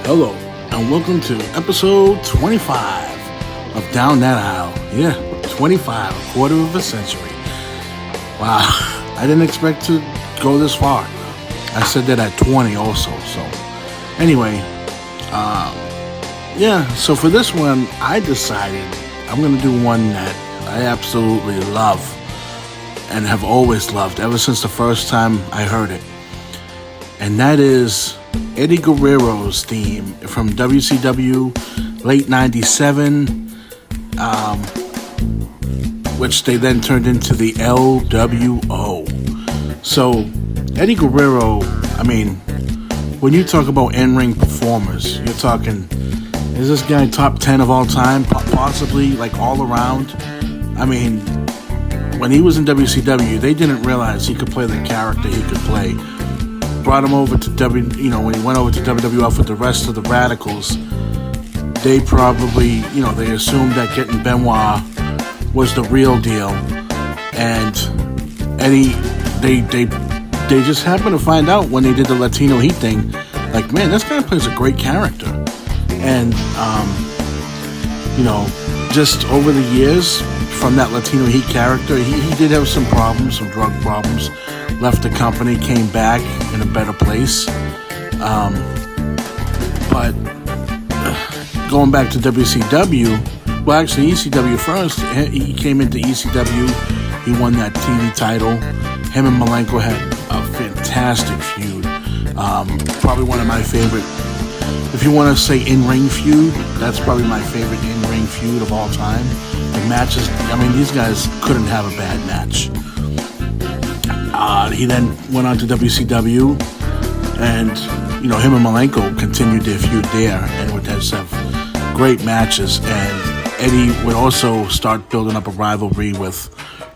Hello, and welcome to episode 25 of Down That Aisle. Yeah, 25, a quarter of a century. Wow, I didn't expect to go this far. I said that at 20 also, so anyway, so for this one, I decided I'm going to do one that I absolutely love and have always loved ever since the first time I heard it. And that is Eddie Guerrero's theme from WCW late 97, which they then turned into the LWO. So Eddie Guerrero, I mean, when you talk about in-ring performers, you're talking, is this guy top 10 of all time? Possibly, like all around? I mean, when he was in WCW, they didn't realize he could play the character he could play. Brought him over to when he went over to WWF with the rest of the Radicals, they probably, they assumed that getting Benoit was the real deal. And Eddie, they just happened to find out when they did the Latino Heat thing, like, man, this guy plays a great character. And, just over the years from that Latino Heat character, he did have some problems, some drug problems. Left the company, came back in a better place. But going back to WCW, well, actually ECW first, he came into ECW, he won that TV title. Him and Malenko had a fantastic feud. Probably one of my favorite, if you want to say in-ring feud, that's probably my favorite in-ring feud of all time. The matches, I mean, these guys couldn't have a bad match. He then went on to WCW, and him and Malenko continued their feud there, and would have great matches. And Eddie would also start building up a rivalry with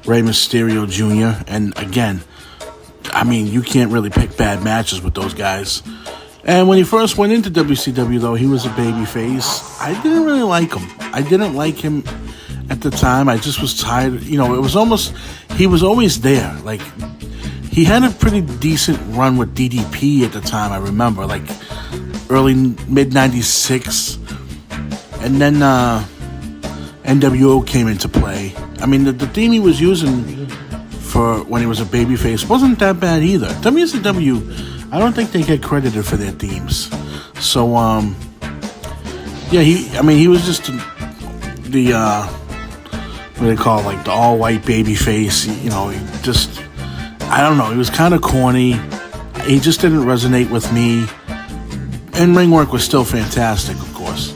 Rey Mysterio Jr. And again, I mean, you can't really pick bad matches with those guys. And when he first went into WCW, though, he was a babyface. I didn't really like him. I didn't like him at the time. I just was tired. It was almost, he was always there. Like, he had a pretty decent run with DDP at the time, I remember, like early, mid-96. And then NWO came into play. I mean, the theme he was using for when he was a babyface wasn't that bad either. WCW, I don't think they get credited for their themes. So, he was just the, what do they call it, like the all-white babyface, he just... I don't know, he was kind of corny. He just didn't resonate with me. And ring work was still fantastic, of course.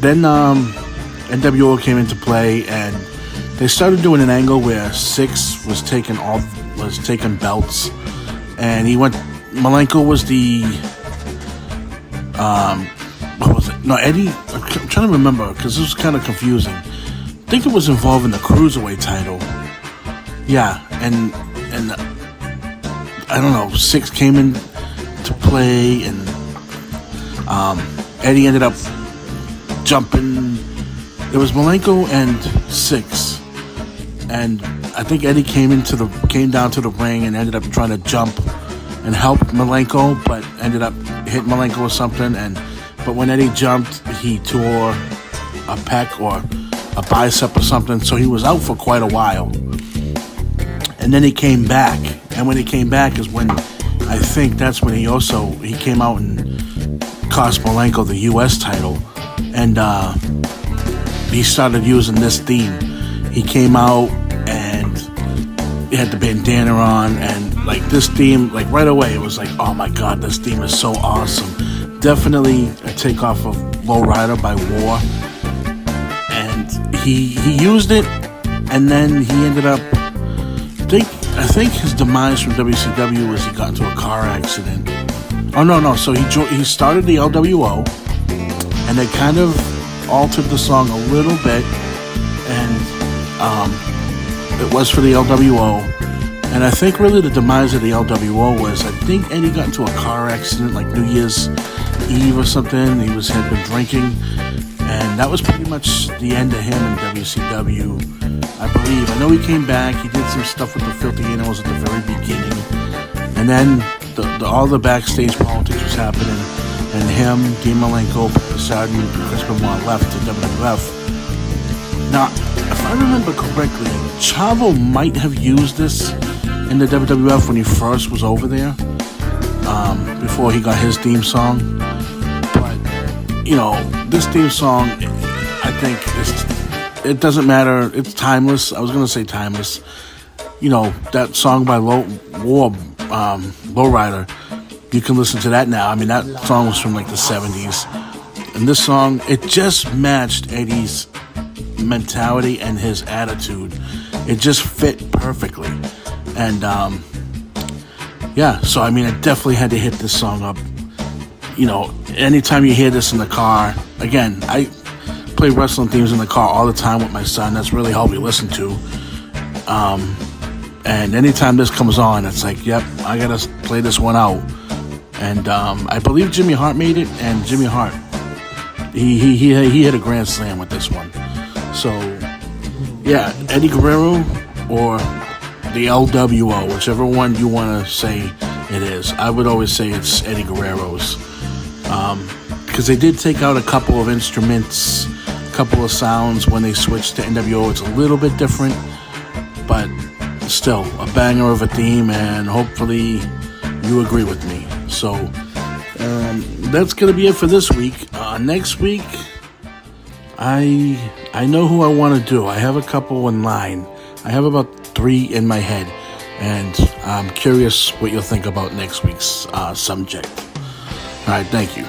Then NWO came into play, and they started doing an angle where Six was taking belts, and Malenko was the what was it? No, Eddie. I'm trying to remember because this was kind of confusing. I think it was involving the Cruiserweight title. Yeah, and I don't know, Six came in to play, and Eddie ended up jumping. It was Malenko and Six, and I think Eddie came down to the ring and ended up trying to jump and help Malenko, but ended up hitting Malenko or something. But when Eddie jumped, he tore a pec or a bicep or something, so he was out for quite a while. And then he came back, and when he came back is when I think that's when he came out and cost Malenko the U.S. title, and he started using this theme. He came out and he had the bandana on, and like this theme, like right away it was like, oh my god, this theme is so awesome. Definitely a takeoff of Lowrider by War, and he used it, and then he ended up. I think his demise from WCW was he got into a car accident. Oh, no. So he started the LWO, and they kind of altered the song a little bit, and it was for the LWO. And I think really the demise of the LWO was, I think Eddie got into a car accident like New Year's Eve or something. He had been drinking, and that was pretty much the end of him in WCW. I believe. I know he came back. He did some stuff with the Filthy Animals at the very beginning. And then all the backstage politics was happening. and him, Dean Malenko, Poseidon, and Chris Benoit left to WWF. Now, if I remember correctly, Chavo might have used this in the WWF when he first was over there, before he got his theme song. But, this theme song, I think, it doesn't matter. It's timeless. I was going to say timeless. That song by Lowrider, you can listen to that now. I mean, that song was from like the 70s. And this song, it just matched Eddie's mentality and his attitude. It just fit perfectly. And so I mean, I definitely had to hit this song up. Anytime you hear this in the car, again, I play wrestling themes in the car all the time with my son. That's really how we listen to. And anytime this comes on, it's like, yep, I gotta play this one out. And I believe Jimmy Hart made it, and Jimmy Hart, he hit a grand slam with this one. So, yeah, Eddie Guerrero or the LWO, whichever one you want to say it is. I would always say it's Eddie Guerrero's. Because they did take out a couple of instruments, a couple of sounds when they switched to NWO. It's a little bit different, but still a banger of a theme, and hopefully you agree with me. So that's going to be it for this week. Next week, I know who I want to do. I have a couple in line. I have about 3 in my head, and I'm curious what you'll think about next week's subject. All right, thank you.